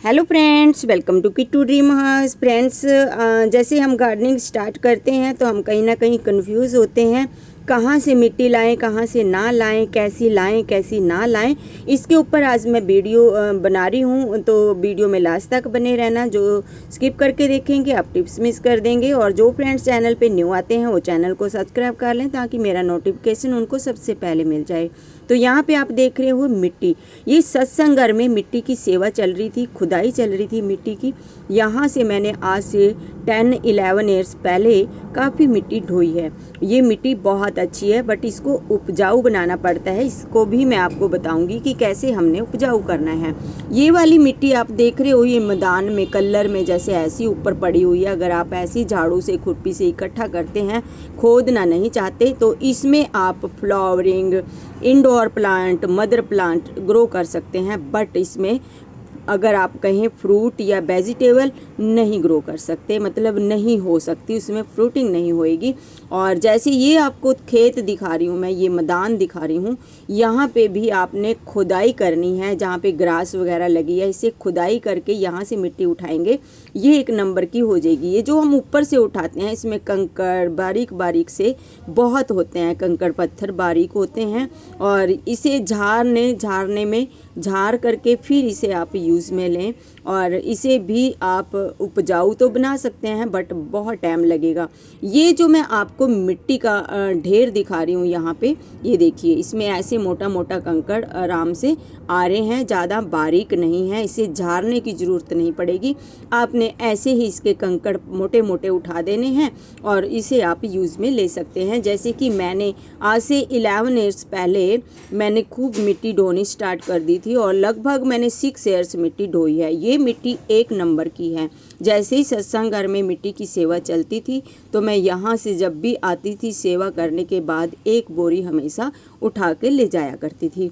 Hello friends, welcome to Kittu dream house. Friends, जैसे हम gardening start करते हैं तो हम कहीं ना कहीं कंफ्यूज होते हैं, कहाँ से मिट्टी लाएं, कहाँ से ना लाएं, कैसी ना लाएं। इसके ऊपर आज मैं वीडियो बना रही हूँ, तो वीडियो में लास्ट तक बने रहना। जो स्किप करके देखेंगे आप टिप्स मिस कर देंगे। और जो फ्रेंड्स चैनल पे न्यू आते हैं वो चैनल को सब्सक्राइब कर लें ताकि मेरा नोटिफिकेशन उनको सबसे पहले मिल जाए। तो यहाँ पे आप देख रहे हो मिट्टी, ये सत्संग घर में मिट्टी की सेवा चल रही थी, खुदाई चल रही थी मिट्टी की। यहाँ से मैंने आज से 10-11 ईयर्स पहले काफ़ी मिट्टी ढोई है। ये मिट्टी बहुत अच्छी है, बट इसको उपजाऊ बनाना पड़ता है। इसको भी मैं आपको बताऊंगी कि कैसे हमने उपजाऊ करना है। ये वाली मिट्टी आप देख रहे हो, ये मैदान में कलर में जैसे ऐसी ऊपर पड़ी हुई है। अगर आप ऐसी झाड़ू से खुरपी से इकट्ठा करते हैं, खोदना नहीं चाहते, तो इसमें आप flowering, indoor plant, mother plant grow कर सकते हैं। बट इसमें अगर आप कहें फ्रूट या वेजिटेबल नहीं ग्रो कर सकते, मतलब नहीं हो सकती, उसमें फ्रूटिंग नहीं होएगी। और जैसे ये आपको खेत दिखा रही हूँ मैं, ये मैदान दिखा रही हूँ, यहाँ पे भी आपने खुदाई करनी है। जहाँ पे ग्रास वगैरह लगी है, इसे खुदाई करके यहाँ से मिट्टी उठाएंगे, ये एक नंबर की हो जाएगी। ये जो हम ऊपर से उठाते हैं, इसमें कंकड़ बारीक बारीक से बहुत होते हैं, कंकड़ पत्थर बारीक होते हैं। और इसे झाड़ने में झाड़ करके फिर इसे आप यूज़ में लें। और इसे भी आप उपजाऊ तो बना सकते हैं, बट बहुत टाइम लगेगा। ये जो मैं आपको मिट्टी का ढेर दिखा रही हूँ यहाँ पे, ये देखिए, इसमें ऐसे मोटा मोटा कंकड़ आराम से आ रहे हैं, ज़्यादा बारीक नहीं है। इसे झाड़ने की ज़रूरत नहीं पड़ेगी, आपने ऐसे ही इसके कंकड़ मोटे मोटे उठा देने हैं और इसे आप यूज़ में ले सकते हैं। जैसे कि मैंने आज से 11 ईयर्स पहले मैंने खूब मिट्टी ढोनी स्टार्ट कर दी थी, और लगभग मैंने 6 ईयर्स मिट्टी ढोई है। ये मिट्टी एक नंबर की है। जैसे ही सत्संग घर में मिट्टी की सेवा चलती थी, तो मैं यहाँ से जब भी आती थी सेवा करने के बाद, एक बोरी हमेशा उठा के ले जाया करती थी।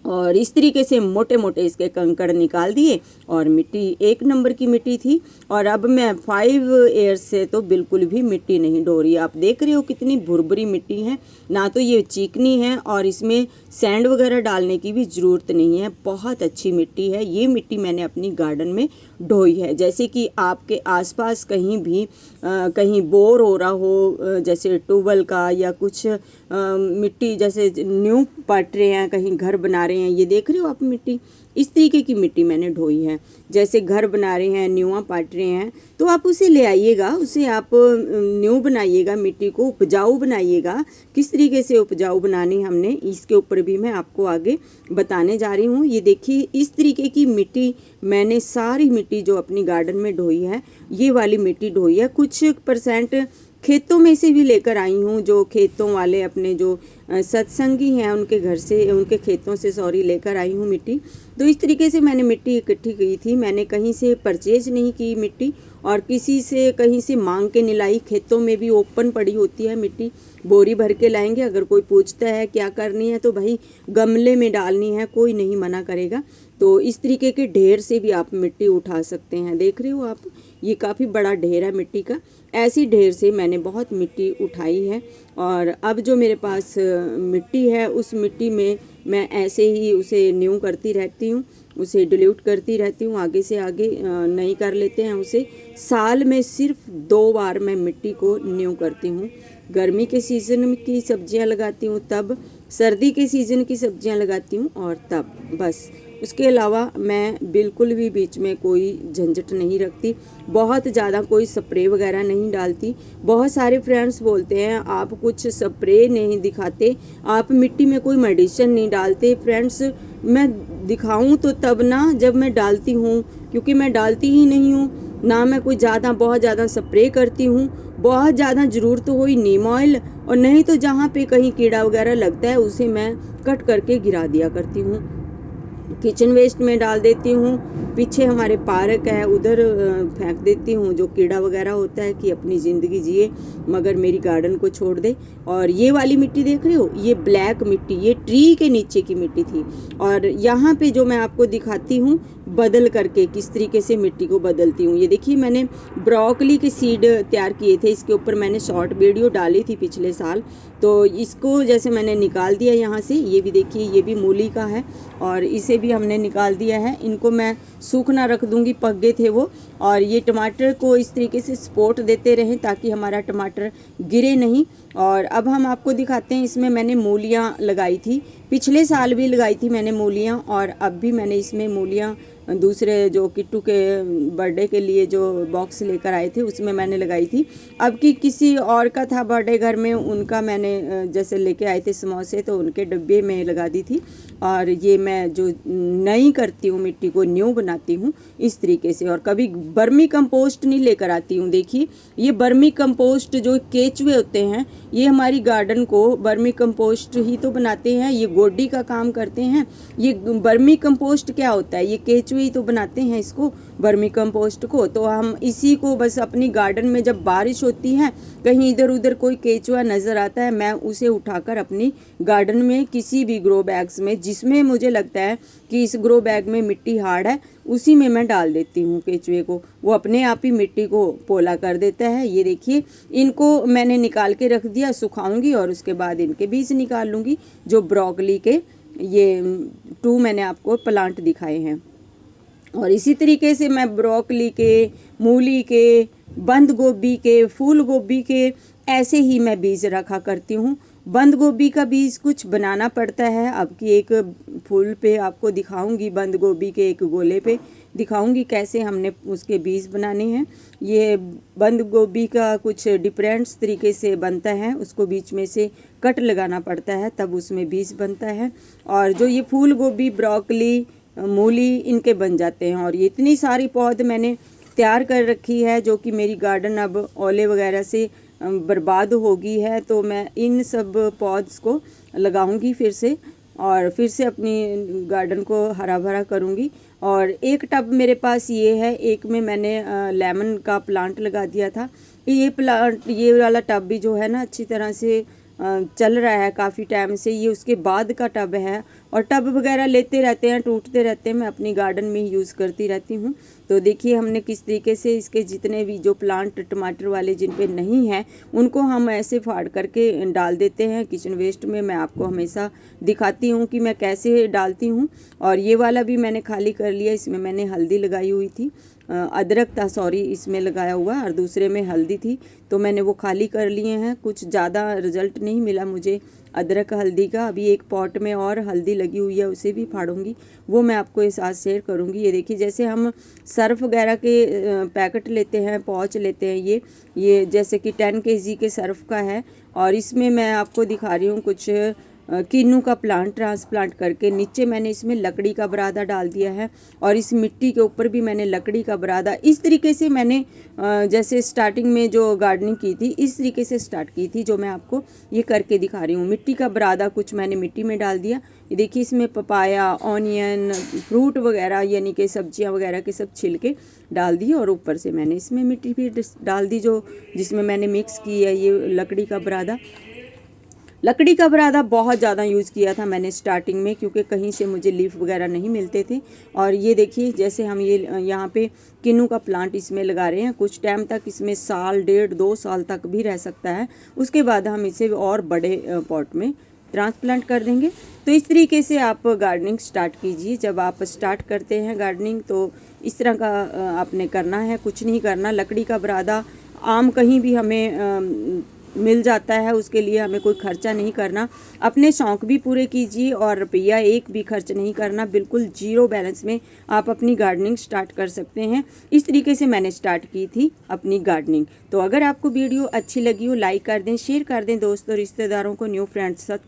और इस तरीके से मोटे मोटे इसके कंकड़ निकाल दिए, और मिट्टी एक नंबर की मिट्टी थी। और अब मैं 5 ईयर्स से तो बिल्कुल भी मिट्टी नहीं ढो रही। आप देख रहे हो कितनी भुरभुरी मिट्टी है, ना तो ये चिकनी है और इसमें सैंड वगैरह डालने की भी ज़रूरत नहीं है। बहुत अच्छी मिट्टी है। ये मिट्टी मैंने अपनी गार्डन में ढोई है। जैसे कि आपके आसपास कहीं भी कहीं बोर हो रहा हो, जैसे ट्यूबवेल का या कुछ मिट्टी जैसे न्यू पट रहे हैं, कहीं घर बना रहे हैं, ये देख रहे हो आप मिट्टी, इस तरीके की मिट्टी मैंने ढोई है। जैसे घर बना रहे हैं, न्यूआ पाट रहे हैं, तो आप उसे ले आइएगा, उसे आप न्यू बनाइएगा, मिट्टी को उपजाऊ बनाइएगा। किस तरीके से उपजाऊ बनानी हमने, इसके ऊपर भी मैं आपको आगे बताने जा रही हूँ। ये देखिए, इस तरीके की मिट्टी मैंने सारी मिट्टी जो अपनी गार्डन में ढोई है, ये वाली मिट्टी ढोई है। कुछ % खेतों में से भी लेकर आई हूँ, जो खेतों वाले अपने जो सत्संगी हैं उनके घर से, उनके खेतों से लेकर आई हूँ मिट्टी। तो इस तरीके से मैंने मिट्टी इकट्ठी की थी। मैंने कहीं से परचेज नहीं की मिट्टी, और किसी से कहीं से मांग के नहीं लाई। खेतों में भी ओपन पड़ी होती है मिट्टी, बोरी भर के लाएंगे। अगर कोई पूछता है क्या करनी है, तो भाई गमले में डालनी है, कोई नहीं मना करेगा। तो इस तरीके के ढेर से भी आप मिट्टी उठा सकते हैं। देख रहे हो आप, ये काफ़ी बड़ा ढेर है मिट्टी का। ऐसी ढेर से मैंने बहुत मिट्टी उठाई है। और अब जो मेरे पास मिट्टी है, उस मिट्टी में मैं ऐसे ही उसे न्यू करती रहती हूँ, उसे डिल्यूट करती रहती हूँ, आगे से आगे नहीं कर लेते हैं उसे। साल में सिर्फ 2 बार मैं मिट्टी को न्यू करती हूँ। गर्मी के सीज़न की सब्जियाँ लगाती हूँ तब, सर्दी के सीज़न की सब्जियाँ लगाती हूँ और तब, बस। उसके अलावा मैं बिल्कुल भी बीच में कोई झंझट नहीं रखती। बहुत ज़्यादा कोई स्प्रे वगैरह नहीं डालती। बहुत सारे फ्रेंड्स बोलते हैं आप कुछ स्प्रे नहीं दिखाते, आप मिट्टी में कोई मेडिसिन नहीं डालते। फ्रेंड्स, मैं दिखाऊं तो तब ना जब मैं डालती हूँ, क्योंकि मैं डालती ही नहीं हूँ ना। मैं कोई बहुत ज़्यादा स्प्रे करती हूँ। बहुत ज़्यादा ज़रूरत हुई नीम ऑयल, और नहीं तो जहाँ पे कहीं कीड़ा वगैरह लगता है उसे मैं कट करके गिरा दिया करती हूँ। किचन वेस्ट में डाल देती हूँ, पीछे हमारे पार्क है उधर फेंक देती हूँ, जो कीड़ा वगैरह होता है कि अपनी ज़िंदगी जिए मगर मेरी गार्डन को छोड़ दे। और ये वाली मिट्टी देख रहे हो, ये ब्लैक मिट्टी, ये ट्री के नीचे की मिट्टी थी। और यहाँ पे जो मैं आपको दिखाती हूँ बदल करके किस तरीके से मिट्टी को बदलती हूँ। ये देखिए, मैंने ब्रोकली के सीड तैयार किए थे, इसके ऊपर मैंने शॉर्ट वीडियो डाली थी पिछले साल। तो इसको जैसे मैंने निकाल दिया यहाँ से, ये भी देखिए, ये भी मूली का है और इसे भी भी हमने निकाल दिया है। इनको मैं सूखना रख दूंगी, पक गए थे वो। और ये टमाटर को इस तरीके से सपोर्ट देते रहें ताकि हमारा टमाटर गिरे नहीं। और अब हम आपको दिखाते हैं, इसमें मैंने मूलियाँ लगाई थी, पिछले साल भी लगाई थी मैंने मूलियाँ, और अब भी मैंने इसमें मूलियाँ दूसरे जो किट्टू के बर्थडे के लिए जो बॉक्स लेकर आए थे उसमें मैंने लगाई थी। अब की किसी और का था बर्थडे घर में, उनका मैंने जैसे लेके आए थे समोसे, तो उनके डब्बे में लगा दी थी। और ये मैं जो नई करती हूँ, मिट्टी को न्यू बनाती हूँ इस तरीके से। और कभी बर्मी कंपोस्ट नहीं लेकर आती हूँ। देखिए ये बर्मी कंपोस्ट जो केचुए होते हैं, ये हमारी गार्डन को बर्मी कंपोस्ट ही तो बनाते हैं, ये गोडी का काम करते हैं। ये बर्मी कंपोस्ट क्या होता है, ये केचुए ही तो बनाते हैं इसको, बर्मी कंपोस्ट को। तो हम इसी को बस अपनी गार्डन में जब बारिश होती है, कहीं इधर उधर कोई केचुआ नज़र आता है, मैं उसे उठाकर अपनी गार्डन में किसी भी ग्रो बैग्स में, जिसमें मुझे लगता है कि इस ग्रो बैग में मिट्टी हार्ड है, उसी में मैं डाल देती हूँ केचुए को। वो अपने आप ही मिट्टी को पोला कर देता है। ये देखिए इनको मैंने निकाल के रख दिया, सुखाऊंगी और उसके बाद इनके बीज निकाल लूँगी। जो ब्रोकली के ये 2 मैंने आपको प्लांट दिखाए हैं। और इसी तरीके से मैं ब्रोकली के, मूली के, बंद गोभी के, फूल गोभी के ऐसे ही मैं बीज रखा करती हूँ। बंद गोभी का बीज कुछ बनाना पड़ता है। अब की एक फूल पे आपको दिखाऊंगी, बंद गोभी के एक गोले पे दिखाऊंगी कैसे हमने उसके बीज बनाने हैं। ये बंद गोभी का कुछ डिफरेंट तरीके से बनता है, उसको बीच में से कट लगाना पड़ता है, तब उसमें बीज बनता है। और जो ये फूल गोभी, ब्रोकली, मूली, इनके बन जाते हैं। और ये इतनी सारी पौध मैंने तैयार कर रखी है, जो कि मेरी गार्डन अब ओले वगैरह से बर्बाद हो गई है। तो मैं इन सब पौधों को लगाऊंगी फिर से, और फिर से अपनी गार्डन को हरा भरा करूंगी। और एक टब मेरे पास ये है, एक में मैंने लेमन का प्लांट लगा दिया था। ये प्लांट, ये वाला टब भी जो है ना अच्छी तरह से चल रहा है काफ़ी टाइम से। ये उसके बाद का टब है, और टब वगैरह लेते रहते हैं, टूटते रहते हैं, मैं अपनी गार्डन में ही यूज़ करती रहती हूँ। तो देखिए हमने किस तरीके से इसके जितने भी जो प्लांट टमाटर वाले जिन पे नहीं हैं, उनको हम ऐसे फाड़ करके डाल देते हैं किचन वेस्ट में। मैं आपको हमेशा दिखाती हूँ कि मैं कैसे डालती हूँ। और ये वाला भी मैंने खाली कर लिया, इसमें मैंने हल्दी लगाई हुई थी, अदरक था सॉरी इसमें लगाया हुआ, और दूसरे में हल्दी थी, तो मैंने वो खाली कर लिए हैं। कुछ ज़्यादा रिजल्ट नहीं मिला मुझे अदरक हल्दी का। अभी एक पॉट में और हल्दी लगी हुई है, उसे भी फाड़ूंगी, वो मैं आपको इस साथ शेयर करूंगी। ये देखिए जैसे हम सर्फ वगैरह के पैकेट लेते हैं, पाउच लेते हैं, ये जैसे कि 10 kg के सर्फ का है। और इसमें मैं आपको दिखा रही हूँ कुछ किन्नू का प्लांट ट्रांसप्लांट करके। नीचे मैंने इसमें लकड़ी का बरादा डाल दिया है, और इस मिट्टी के ऊपर भी मैंने लकड़ी का बरादा, इस तरीके से मैंने जैसे स्टार्टिंग में जो गार्डनिंग की थी इस तरीके से स्टार्ट की थी, जो मैं आपको ये करके दिखा रही हूँ। मिट्टी का बरादा कुछ मैंने मिट्टी में डाल दिया। ये देखिए इसमें पपाया, ऑनियन, फ्रूट वगैरह यानी कि सब्जियां वगैरह के सब छिलके डाल दिए, और ऊपर से मैंने इसमें मिट्टी भी डाल दी, जो जिसमें मैंने मिक्स की है ये लकड़ी का बरादा। लकड़ी का बरादा बहुत ज़्यादा यूज़ किया था मैंने स्टार्टिंग में, क्योंकि कहीं से मुझे लीफ वगैरह नहीं मिलते थे। और ये देखिए जैसे हम ये यहाँ पे किन्नू का प्लांट इसमें लगा रहे हैं, कुछ टाइम तक इसमें साल, 1.5-2 साल तक भी रह सकता है। उसके बाद हम इसे और बड़े पॉट में ट्रांसप्लांट कर देंगे। तो इस तरीके से आप गार्डनिंग स्टार्ट कीजिए। जब आप स्टार्ट करते हैं गार्डनिंग तो इस तरह का आपने करना है, कुछ नहीं करना। लकड़ी का बरादा आम कहीं भी हमें मिल जाता है, उसके लिए हमें कोई खर्चा नहीं करना। अपने शौक़ भी पूरे कीजिए और रुपया एक भी खर्च नहीं करना, बिल्कुल जीरो बैलेंस में आप अपनी गार्डनिंग स्टार्ट कर सकते हैं। इस तरीके से मैंने स्टार्ट की थी अपनी गार्डनिंग। तो अगर आपको वीडियो अच्छी लगी हो लाइक कर दें, शेयर कर दें दोस्तों, रिश्तेदारों को, न्यू फ्रेंड्स साथ।